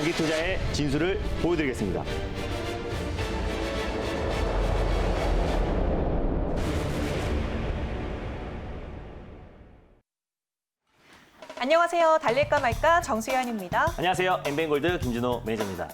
장기 투자의 진수를 보여드리겠습니다. 안녕하세요. 달릴까 말까 정수현입니다. 안녕하세요. 엠뱅골드 김준호 매니저입니다.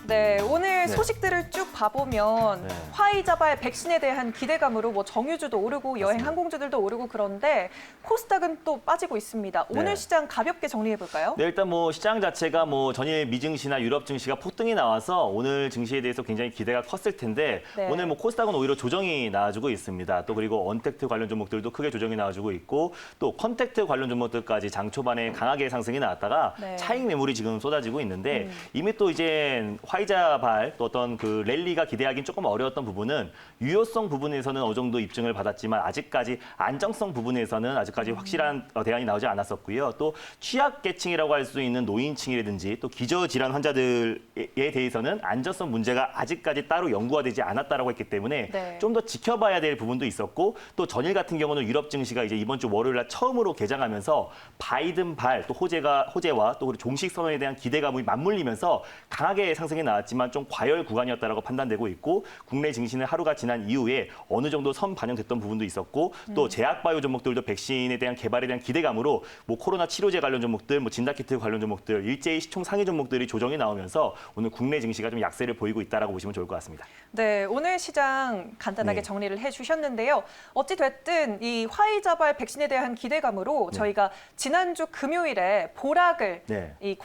네, 오늘 소식들을 쭉 봐보면 네. 화이자발 백신에 대한 기대감으로 뭐 정유주도 오르고 여행 맞습니다. 항공주들도 오르고 그런데 코스닥은 또 빠지고 있습니다. 오늘 네. 시장 가볍게 정리해 볼까요? 네, 일단 뭐 시장 자체가 뭐 전일 미 증시나 유럽 증시가 폭등이 나와서 오늘 증시에 대해서 굉장히 기대가 컸을 텐데 네. 오늘 뭐 코스닥은 오히려 조정이 나와주고 있습니다. 또 그리고 언택트 관련 종목들도 크게 조정이 나와주고 있고 또 컨택트 관련 종목들까지 장 초반에 강하게 상승이 나왔다가 네. 차익 매물이 지금 쏟아지고 있는데 이미 또 이제 화이자발 또 어떤 그 랠리가 기대하기는 조금 어려웠던 부분은 유효성 부분에서는 어느 정도 입증을 받았지만 아직까지 안정성 부분에서는 아직까지 확실한 대안이 나오지 않았었고요. 또 취약계층이라고 할 수 있는 노인층이라든지 또 기저질환 환자들에 대해서는 안전성 문제가 아직까지 따로 연구가 되지 않았다라고 했기 때문에 네. 좀 더 지켜봐야 될 부분도 있었고 또 전일 같은 경우는 유럽 증시가 이제 이번 주 월요일 날 처음으로 개장하면서 바이든 발 또 호재와 또 종식 선언에 대한 기대감이 맞물리면서 강하게 상승이 나왔지만 좀 과열 구간이었다라고 판단되고 있고 국내 증시는 하루가 지난 이후에 어느 정도 선 반영됐던 부분도 있었고 또 제약바이오 종목들도 백신에 대한 개발에 대한 기대감으로 뭐 코로나 치료제 관련 종목들, 뭐 진단키트 관련 종목들 일제히 시총 상위 종목들이 조정이 나오면서 오늘 국내 증시가 좀 약세를 보이고 있다라고 보시면 좋을 것 같습니다. 네, 오늘 시장 간단하게 네. 정리를 해주셨는데요. 어찌 됐든 이 화이자발 백신에 대한 기대감으로 저희가 지난주 금요일에 보락을 네. 이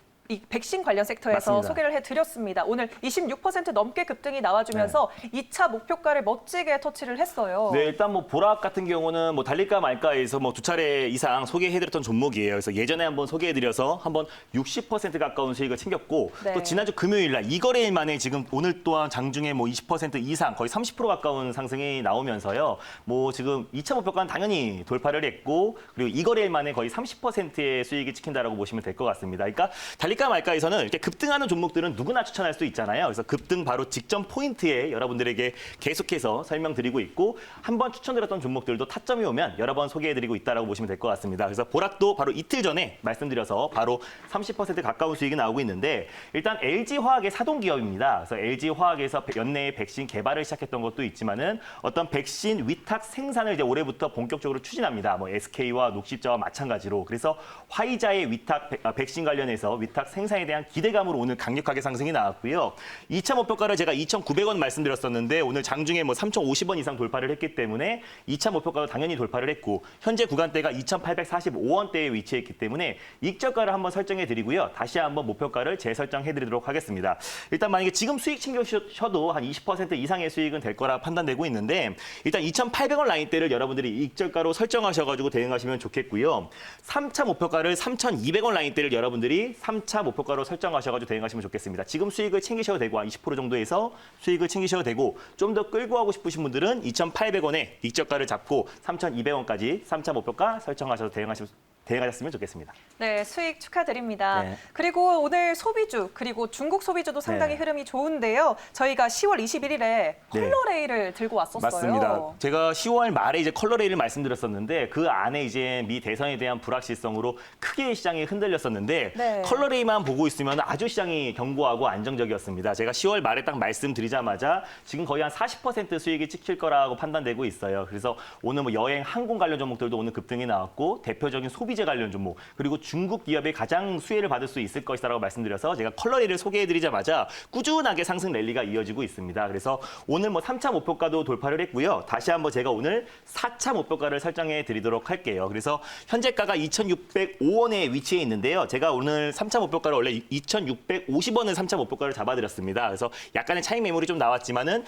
백신 관련 섹터에서 맞습니다. 소개를 해드렸습니다. 오늘 26% 넘게 급등이 나와주면서 2차 목표가를 멋지게 터치를 했어요. 네, 일단 뭐 보락 같은 경우는 뭐 달릴까 말까에서 뭐 두 차례 이상 소개해드렸던 종목이에요. 그래서 예전에 한번 소개해드려서 한번 60% 가까운 수익을 챙겼고 네. 또 지난주 금요일 날 이거래일 만에 지금 오늘 또한 장중에 뭐 20% 이상 거의 30% 가까운 상승이 나오면서요. 뭐 지금 2차 목표가는 당연히 돌파를 했고 그리고 이거래일 만에 거의 30%의 수익이 찍힌다라고 보시면 될 것 같습니다. 그러니까 달릴까 말까에서는 이렇게 급등하는 종목들은 누구나 추천할 수 있잖아요. 그래서 급등 바로 직전 포인트에 여러분들에게 계속해서 설명드리고 있고 한번 추천드렸던 종목들도 타점이 오면 여러 번 소개해드리고 있다라고 보시면 될 것 같습니다. 그래서 보락도 바로 이틀 전에 말씀드려서 바로 30% 가까운 수익이 나오고 있는데 일단 LG화학의 사동기업입니다. 그래서 LG화학에서 연내에 백신 개발을 시작했던 것도 있지만은 어떤 백신 위탁 생산을 이제 올해부터 본격적으로 추진합니다. 뭐 SK와 녹십자와 마찬가지로 그래서 화이자의 위탁 백신 관련해서 위탁 생산에 대한 기대감으로 오늘 강력하게 상승이 나왔고요. 2차 목표가를 제가 2,900원 말씀드렸었는데 오늘 장중에 뭐 3,050원 이상 돌파를 했기 때문에 2차 목표가도 당연히 돌파를 했고 현재 구간대가 2,845원대에 위치해 있기 때문에 익저가를 한번 설정해 드리고요. 다시 한번 목표가를 재설정해 드리도록 하겠습니다. 일단 만약에 지금 수익 챙겨셔도 한 20% 이상의 수익은 될 거라 판단되고 있는데 일단 2,800원 라인대를 여러분들이 익저가로 설정하셔가지고 대응하시면 좋겠고요. 3차 목표가를 3,200원 라인대를 여러분들이 3차 목표가로 설정하셔가지고 대응하시면 좋겠습니다. 지금 수익을 챙기셔도 되고 한 20% 정도에서 수익을 챙기셔도 되고 좀 더 끌고 가고 싶으신 분들은 2,800원에 익저가를 잡고 3,200원까지 3차 목표가 설정하셔서 대응하셨으면 좋겠습니다. 네, 수익 축하드립니다. 네. 그리고 오늘 소비주, 그리고 중국 소비주도 상당히 네. 흐름이 좋은데요. 저희가 10월 21일에 컬러레이를 들고 왔었어요. 맞습니다. 제가 10월 말에 이제 컬러레이를 말씀드렸었는데 그 안에 이제 미 대선에 대한 불확실성으로 크게 시장이 흔들렸었는데 네. 컬러레이만 보고 있으면 아주 시장이 견고하고 안정적이었습니다. 제가 10월 말에 딱 말씀드리자마자 지금 거의 한 40% 수익이 찍힐 거라고 판단되고 있어요. 그래서 오늘 뭐 여행 항공 관련 종목들도 오늘 급등이 나왔고 대표적인 소비재 관련 종목 그리고 중국 기업이 가장 수혜를 받을 수 있을 것이라고 말씀드려서 제가 컬러레이를 소개해드리자마자 꾸준하게 상승 랠리가 이어지고 있습니다. 그래서 오늘 뭐 3차 목표가도 돌파를 했고요. 다시 한번 제가 오늘 4차 목표가를 설정해 드리도록 할게요. 그래서 현재가가 2,605원에 위치해 있는데요. 제가 오늘 3차 목표가를 원래 2,650원을 3차 목표가를 잡아드렸습니다. 그래서 약간의 차익 매물이 좀 나왔지만은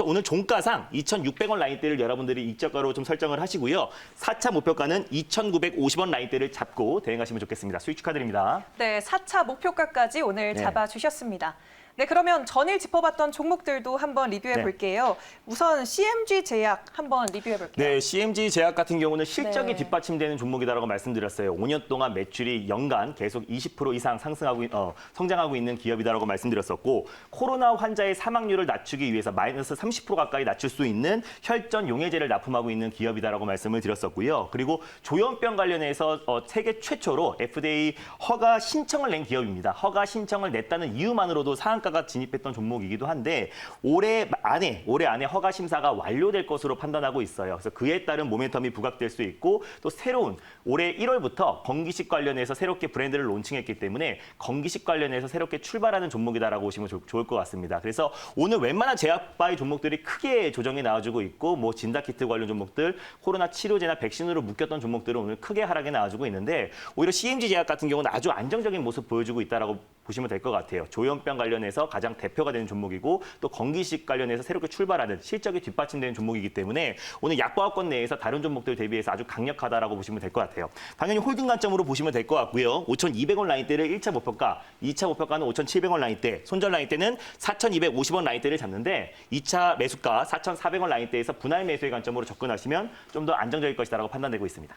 오늘 종가상 2,600원 라인대를 여러분들이 익저가로 좀 설정을 하시고요. 4차 목표가는 2,950원 라인대를 잡고 대응하시면 좋겠습니다. 수익 축하드립니다. 네, 4차 목표가까지 오늘 네. 잡아주셨습니다. 네, 그러면 전일 짚어봤던 종목들도 한번 리뷰해 네. 볼게요. 우선 CMG 제약 한번 리뷰해 볼게요. 네, CMG 제약 같은 경우는 실적이 네. 뒷받침되는 종목이다라고 말씀드렸어요. 5년 동안 매출이 연간 계속 20% 이상 성장하고 있는 기업이다라고 말씀드렸었고, 코로나 환자의 사망률을 낮추기 위해서 마이너스 30% 가까이 낮출 수 있는 혈전 용해제를 납품하고 있는 기업이다라고 말씀을 드렸었고요. 그리고 조현병 관련해서 세계 최초로 FDA 허가 신청을 낸 기업입니다. 허가 신청을 냈다는 이유만으로도 상한가가 진입했던 종목이기도 한데 올해 안에 허가 심사가 완료될 것으로 판단하고 있어요. 그래서 그에 따른 모멘텀이 부각될 수 있고 또 새로운 올해 1월부터 건기식 관련해서 새롭게 브랜드를 론칭했기 때문에 건기식 관련해서 새롭게 출발하는 종목이다라고 보시면 좋을 것 같습니다. 그래서 오늘 웬만한 제약바이 종목들이 크게 조정이 나와주고 있고 뭐 진단키트 관련 종목들, 코로나 치료제나 백신으로 묶였던 종목들은 오늘 크게 하락에 나와주고 있는데 오히려 CMG 제약 같은 경우는 아주 안정적인 모습 보여주고 있다라고 보시면 될 것 같아요. 조현병 관련해서 가장 대표가 되는 종목이고 또 건기식 관련해서 새롭게 출발하는 실적이 뒷받침되는 종목이기 때문에 오늘 약보합권 내에서 다른 종목들 대비해서 아주 강력하다라고 보시면 될 것 같아요. 당연히 홀딩 관점으로 보시면 될 것 같고요. 5,200원 라인대를 1차 목표가, 2차 목표가는 5,700원 라인대, 손절 라인대는 4,250원 라인대를 잡는데 2차 매수가 4,400원 라인대에서 분할 매수의 관점으로 접근하시면 좀 더 안정적일 것이다라고 판단되고 있습니다.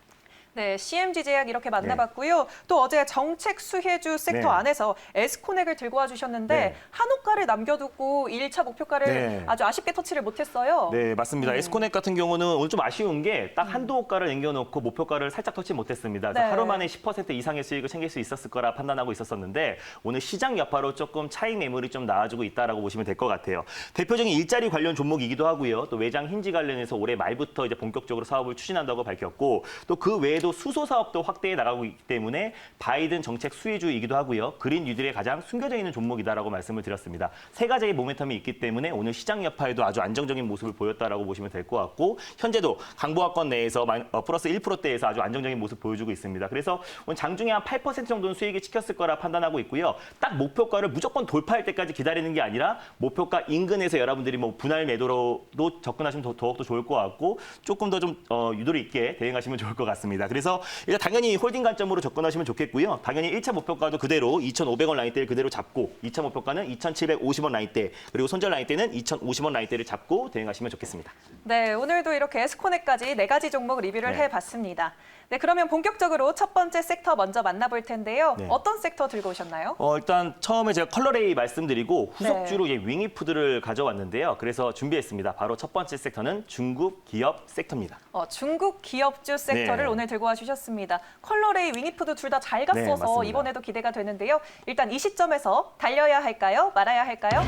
네, CMG 제약 이렇게 만나봤고요. 또 어제 정책 수혜주 섹터 네. 안에서 에스코넥을 들고 와주셨는데 네. 한호가를 남겨두고 1차 목표가를 네. 아주 아쉽게 터치를 못했어요. 네, 맞습니다. 에스코넥 같은 경우는 오늘 좀 아쉬운 게 딱 한도 호가를 남겨놓고 목표가를 살짝 터치 못했습니다. 그래서 네. 하루 만에 10% 이상의 수익을 챙길 수 있었을 거라 판단하고 있었었는데 오늘 시장 여파로 조금 차익 매물이 좀 나와주고 있다라고 보시면 될 것 같아요. 대표적인 일자리 관련 종목이기도 하고요. 또 외장 힌지 관련해서 올해 말부터 이제 본격적으로 사업을 추진한다고 밝혔고 또 그 외에도 수소 사업도 확대해 나가고 있기 때문에 바이든 정책 수혜주이기도 하고요. 그린 뉴딜에 가장 숨겨져 있는 종목이다라고 말씀을 드렸습니다. 세 가지의 모멘텀이 있기 때문에 오늘 시장 여파에도 아주 안정적인 모습을 보였다라고 보시면 될 것 같고 현재도 강보합권 내에서 플러스 1%대에서 아주 안정적인 모습 보여주고 있습니다. 그래서 오늘 장중에 한 8% 정도는 수익이 찍혔을 거라 판단하고 있고요. 딱 목표가를 무조건 돌파할 때까지 기다리는 게 아니라 목표가 인근에서 여러분들이 뭐 분할 매도로도 접근하시면 더욱더 좋을 것 같고 조금 더 좀 유도리 있게 대응하시면 좋을 것 같습니다. 그래서 일단 당연히 홀딩 관점으로 접근하시면 좋겠고요. 당연히 1차 목표가도 그대로 2,500원 라인대를 그대로 잡고 2차 목표가는 2,750원 라인대 그리고 손절 라인대는 2,050원 라인대를 잡고 대응하시면 좋겠습니다. 네, 오늘도 이렇게 에스코넥까지 4가지 종목 리뷰를 네. 해봤습니다. 네, 그러면 본격적으로 첫 번째 섹터 먼저 만나볼 텐데요. 네. 어떤 섹터 들고 오셨나요? 일단 처음에 제가 컬러레이 말씀드리고 후속주로 네. 윙이푸드를 가져왔는데요. 그래서 준비했습니다. 바로 첫 번째 섹터는 중국 기업 섹터입니다. 중국 기업주 섹터를 네. 오늘 들고 와주셨습니다. 컬러레이, 윙이푸드 둘 다 잘 갔어서 맞습니다. 이번에도 기대가 되는데요. 일단 이 시점에서 달려야 할까요? 말아야 할까요?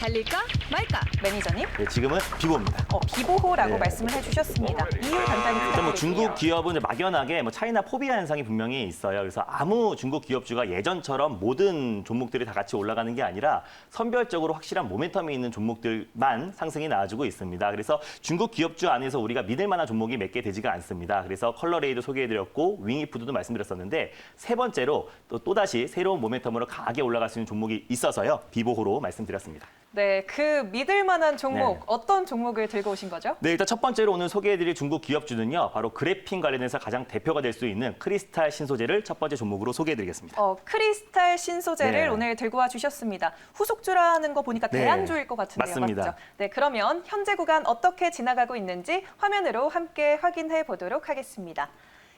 달릴까 말까? 매니저님, 네, 지금은 비보입니다. 비보호라고 네. 말씀을 해주셨습니다. 이유 간단히 일단 부탁드릴게요. 뭐 중국 기업은 이제 막연하게 뭐 차이나 포비아 현상이 분명히 있어요. 그래서 아무 중국 기업주가 예전처럼 모든 종목들이 다 같이 올라가는 게 아니라 선별적으로 확실한 모멘텀이 있는 종목들만 상승이 나와주고 있습니다. 그래서 중국 기업주 안에서 우리가 믿을 만한 종목이 몇 개 되지가 않습니다. 그래서 컬러레이도 소개해드렸고 윙이푸드도 말씀드렸었는데 세 번째로 또다시 새로운 모멘텀으로 강하게 올라갈 수 있는 종목이 있어서요. 비보호로 말씀드렸습니다. 네, 그 믿을 만한 종목, 네. 어떤 종목을 들고 오신 거죠? 네, 일단 첫 번째로 오늘 소개해드릴 중국 기업주는요. 바로 그래핀 관련해서 가장 대표가 될 수 있는 크리스탈 신소재를 첫 번째 종목으로 소개해드리겠습니다. 크리스탈 신소재를 네. 오늘 들고 와주셨습니다. 후속주라는 거 보니까 네. 대안주일 것 같은데요. 맞습니다. 맞죠? 네, 그러면 현재 구간 어떻게 지나가고 있는지 화면으로 함께 확인해 보도록 하겠습니다.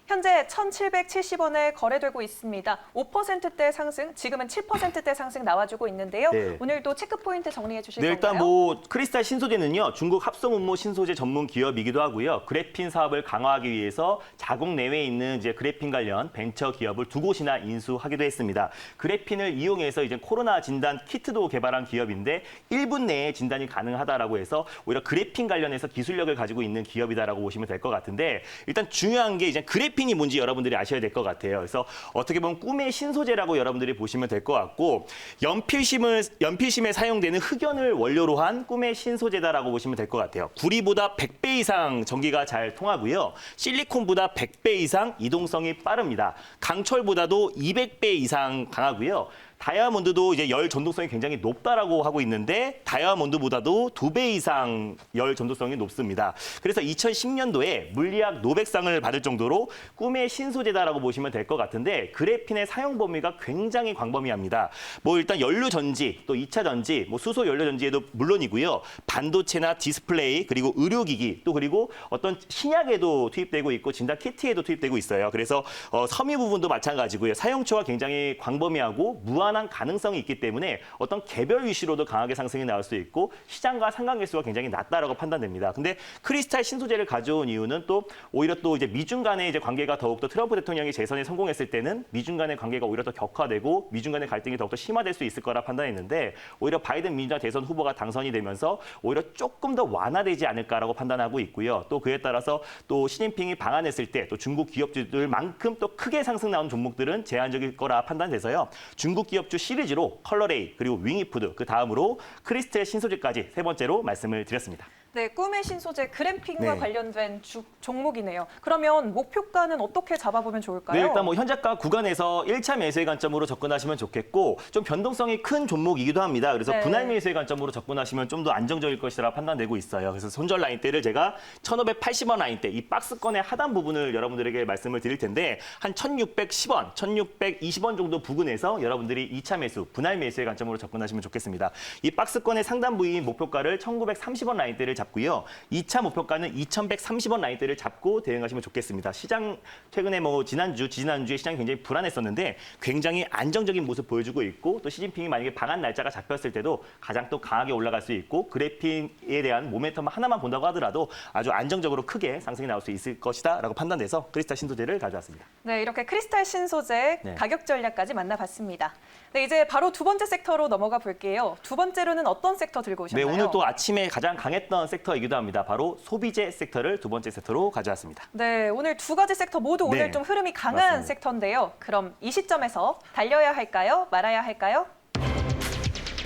현재 1,770원에 거래되고 있습니다. 5%대 상승, 지금은 7%대 상승 나와주고 있는데요. 네. 오늘도 체크 포인트 정리해 주실 네, 건가요? 일단 뭐 크리스탈 신소재는요. 중국 합성음모 신소재 전문 기업이기도 하고요. 그래핀 사업을 강화하기 위해서 자국 내외에 있는 이제 그래핀 관련 벤처 기업을 두 곳이나 인수하기도 했습니다. 그래핀을 이용해서 이제 코로나 진단 키트도 개발한 기업인데 1분 내에 진단이 가능하다라고 해서 오히려 그래핀 관련해서 기술력을 가지고 있는 기업이다라고 보시면 될 것 같은데 일단 중요한 게 이제 그래핀이 뭔지 여러분들이 아셔야 될 것 같아요. 그래서 어떻게 보면 꿈의 신소재라고 여러분들이 보시면 될 것 같고 연필심에 사용되는 흑연을 원료로 한 꿈의 신소재다라고 보시면 될 것 같아요. 구리보다 100배 이상 전기가 잘 통하고요. 실리콘보다 100배 이상 이동성이 빠릅니다. 강철보다도 200배 이상 강하고요. 다이아몬드도 이제 열 전도성이 굉장히 높다라고 하고 있는데 다이아몬드보다도 2배 이상 열 전도성이 높습니다. 그래서 2010년도에 물리학 노벨상을 받을 정도로 꿈의 신소재다라고 보시면 될 것 같은데 그래핀의 사용 범위가 굉장히 광범위합니다. 뭐 일단 연료 전지, 또 2차 전지, 뭐 수소 연료 전지에도 물론이고요. 반도체나 디스플레이, 그리고 의료기기, 또 그리고 어떤 신약에도 투입되고 있고 진단 키트에도 투입되고 있어요. 그래서 섬유 부분도 마찬가지고요. 사용처가 굉장히 광범위하고 무한한 가능성이 있기 때문에 어떤 개별 이슈로도 강하게 상승이 나올 수 있고 시장과 상관계수가 굉장히 낮다라고 판단됩니다. 근데 크리스탈 신소재를 가져온 이유는 또 오히려 또 이제 미중 간의 이제 관계가 더욱더 트럼프 대통령이 재선에 성공했을 때는 미중 간의 관계가 오히려 더 격화되고 미중 간의 갈등이 더욱더 심화될 수 있을 거라 판단했는데 오히려 바이든 민주당 대선 후보가 당선이 되면서 오히려 조금 더 완화되지 않을까라고 판단하고 있고요. 또 그에 따라서 또 시진핑이 방한했을 때 또 중국 기업주들만큼 또 크게 상승 나온 종목들은 제한적일 거라 판단돼서요. 중국 기업주 시리즈로 컬러레이 그리고 윙이푸드 그 다음으로 크리스탈 신소재까지 세 번째로 말씀을 드렸습니다. 네, 꿈의 신소재 그램핑과 네. 관련된 종목이네요. 그러면 목표가는 어떻게 잡아보면 좋을까요? 네, 일단 뭐 현재가 구간에서 1차 매수의 관점으로 접근하시면 좋겠고 좀 변동성이 큰 종목이기도 합니다. 그래서 네. 분할 매수의 관점으로 접근하시면 좀 더 안정적일 것이라 판단되고 있어요. 그래서 손절 라인대를 제가 1,580원 라인대 이 박스권의 하단 부분을 여러분들에게 말씀을 드릴 텐데 한 1,610원, 1,620원 정도 부근에서 여러분들이 2차 매수, 분할 매수의 관점으로 접근하시면 좋겠습니다. 이 박스권의 상단 부위인 목표가를 1,930원 라인대를 잡고요. 2차 목표가는 2,130원 라인대를 잡고 대응하시면 좋겠습니다. 시장 최근에 뭐 지난주에 시장이 굉장히 불안했었는데 굉장히 안정적인 모습 보여주고 있고 또 시진핑이 만약에 방한 날짜가 잡혔을 때도 가장 또 강하게 올라갈 수 있고 그래핀에 대한 모멘텀 하나만 본다고 하더라도 아주 안정적으로 크게 상승이 나올 수 있을 것이다라고 판단돼서 크리스탈 신소재를 가져왔습니다. 네, 이렇게 크리스탈 신소재 네. 가격 전략까지 만나봤습니다. 네, 이제 바로 두 번째 섹터로 넘어가 볼게요. 두 번째로는 어떤 섹터 들고 네, 오셨나요? 오늘 또 아침에 가장 강했던 섹터이기도 합니다. 바로 소비재 섹터를 두 번째 섹터로 가져왔습니다. 네, 오늘 두 가지 섹터 모두 오늘 네, 좀 흐름이 강한 맞습니다. 섹터인데요. 그럼 이 시점에서 달려야 할까요? 말아야 할까요?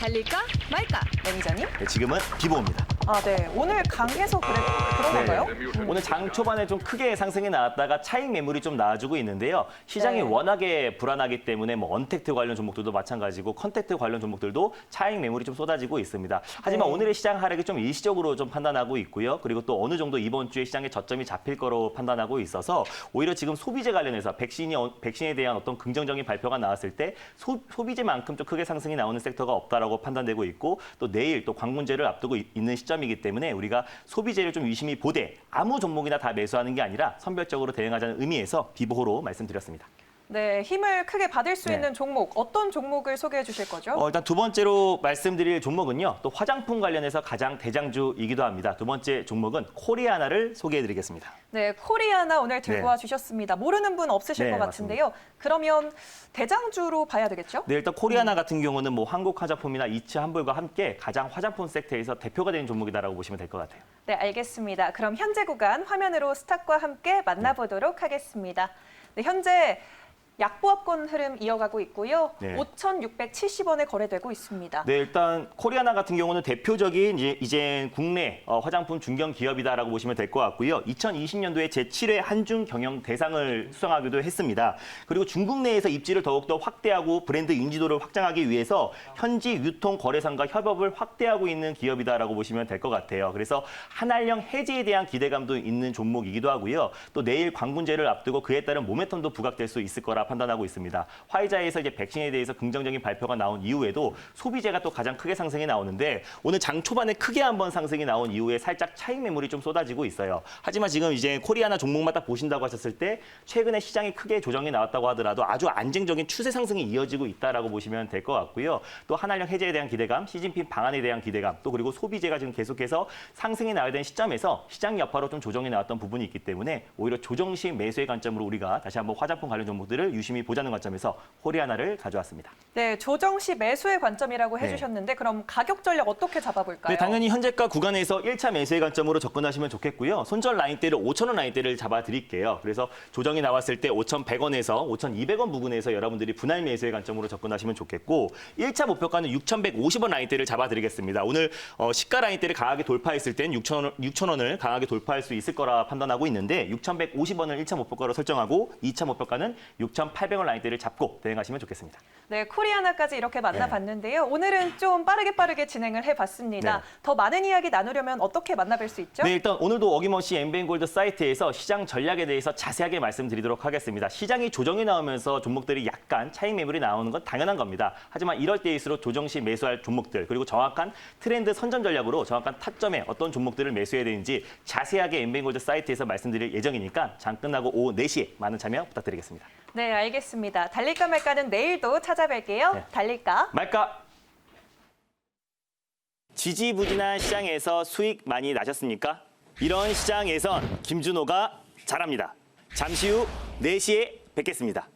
달릴까 말까. 매니저님? 네, 지금은 비보입니다. 아, 네. 오늘 강해서 그런 건가요? 오늘 장 초반에 좀 크게 상승이 나왔다가 차익 매물이 좀 나와주고 있는데요. 시장이 네. 워낙에 불안하기 때문에 뭐 언택트 관련 종목들도 마찬가지고 컨택트 관련 종목들도 차익 매물이 좀 쏟아지고 있습니다. 하지만 네. 오늘의 시장 하락이 좀 일시적으로 좀 판단하고 있고요. 그리고 또 어느 정도 이번 주에 시장의 저점이 잡힐 거로 판단하고 있어서 오히려 지금 소비재 관련해서 백신에 대한 어떤 긍정적인 발표가 나왔을 때 소비재만큼 좀 크게 상승이 나오는 섹터가 없다라고 판단되고 있고 또 내일 또 광문제를 앞두고 있는 시점이기 때문에 우리가 소비재를 좀 유심히 보되 아무 종목이나 다 매수하는 게 아니라 선별적으로 대응하자는 의미에서 비보호로 말씀드렸습니다. 네, 힘을 크게 받을 수 네. 있는 종목, 어떤 종목을 소개해 주실 거죠? 일단 두 번째로 말씀드릴 종목은요. 또 화장품 관련해서 가장 대장주이기도 합니다. 두 번째 종목은 코리아나를 소개해드리겠습니다. 네, 코리아나 오늘 들고 네. 와 주셨습니다. 모르는 분 없으실 네, 것 같은데요. 그러면 대장주로 봐야 되겠죠? 네, 일단 코리아나 같은 경우는 뭐 한국 화장품이나 이츠 한볼과 함께 가장 화장품 섹터에서 대표가 되는 종목이다라고 보시면 될 것 같아요. 네, 알겠습니다. 그럼 현재 구간 화면으로 스탁과 함께 만나보도록 하겠습니다. 네, 현재 약보합권 흐름 이어가고 있고요. 네. 5,670원에 거래되고 있습니다. 네, 일단 코리아나 같은 경우는 대표적인 이제 국내 화장품 중견 기업이다라고 보시면 될 것 같고요. 2020년도에 제7회 한중 경영 대상을 수상하기도 했습니다. 그리고 중국 내에서 입지를 더욱더 확대하고 브랜드 인지도를 확장하기 위해서 현지 유통 거래상과 협업을 확대하고 있는 기업이다라고 보시면 될 것 같아요. 그래서 한알령 해지에 대한 기대감도 있는 종목이기도 하고요. 또 내일 광군제를 앞두고 그에 따른 모멘텀도 부각될 수 있을 거라 판단하고 있습니다. 화이자에서 이제 백신에 대해서 긍정적인 발표가 나온 이후에도 소비재가 또 가장 크게 상승이 나오는데 오늘 장 초반에 크게 한번 상승이 나온 이후에 살짝 차익 매물이 좀 쏟아지고 있어요. 하지만 지금 이제 코리아나 종목마다 보신다고 하셨을 때 최근에 시장이 크게 조정이 나왔다고 하더라도 아주 안정적인 추세 상승이 이어지고 있다라고 보시면 될 것 같고요. 또 한알령 해제에 대한 기대감, 시진핑 방안에 대한 기대감, 또 그리고 소비재가 지금 계속해서 상승이 나야 되는 시점에서 시장 여파로 좀 조정이 나왔던 부분이 있기 때문에 오히려 조정 시 매수의 관점으로 우리가 다시 한번 화장품 관련 종목들을 유심히 보자는 관점에서 코리아나를 가져왔습니다. 네, 조정 시 매수의 관점이라고 네. 해주셨는데 그럼 가격 전략 어떻게 잡아볼까요? 네, 당연히 현재가 구간에서 1차 매수의 관점으로 접근하시면 좋겠고요. 손절 라인대를 5,000원 라인대를 잡아드릴게요. 그래서 조정이 나왔을 때 5,100원에서 5,200원 부근에서 여러분들이 분할 매수의 관점으로 접근하시면 좋겠고 1차 목표가는 6,150원 라인대를 잡아드리겠습니다. 오늘 시가 라인대를 강하게 돌파했을 땐 6,000원을 강하게 돌파할 수 있을 거라 판단하고 있는데 6,150원을 1차 목표가로 설정하고 2차 목표가는 6,150원 9,800원 라인대를 잡고 대응하시면 좋겠습니다. 네, 코리아나까지 이렇게 만나봤는데요. 오늘은 좀 빠르게 진행을 해봤습니다. 네. 더 많은 이야기 나누려면 어떻게 만나뵐 수 있죠? 네, 일단 오늘도 어김없이 엠비엔골드 사이트에서 시장 전략에 대해서 자세하게 말씀드리도록 하겠습니다. 시장이 조정이 나오면서 종목들이 약간 차익 매물이 나오는 건 당연한 겁니다. 하지만 이럴 때일수록 조정 시 매수할 종목들 그리고 정확한 트렌드 선점 전략으로 정확한 타점에 어떤 종목들을 매수해야 되는지 자세하게 엠비엔골드 사이트에서 말씀드릴 예정이니까 장 끝나고 오후 4시에 많은 참여 부탁드리겠습니다. 네, 알겠습니다. 달릴까 말까는 내일도 찾아뵐게요. 네. 달릴까? 말까? 지지부진한 시장에서 수익 많이 나셨습니까? 이런 시장에선 김준호가 잘합니다. 잠시 후 4시에 뵙겠습니다.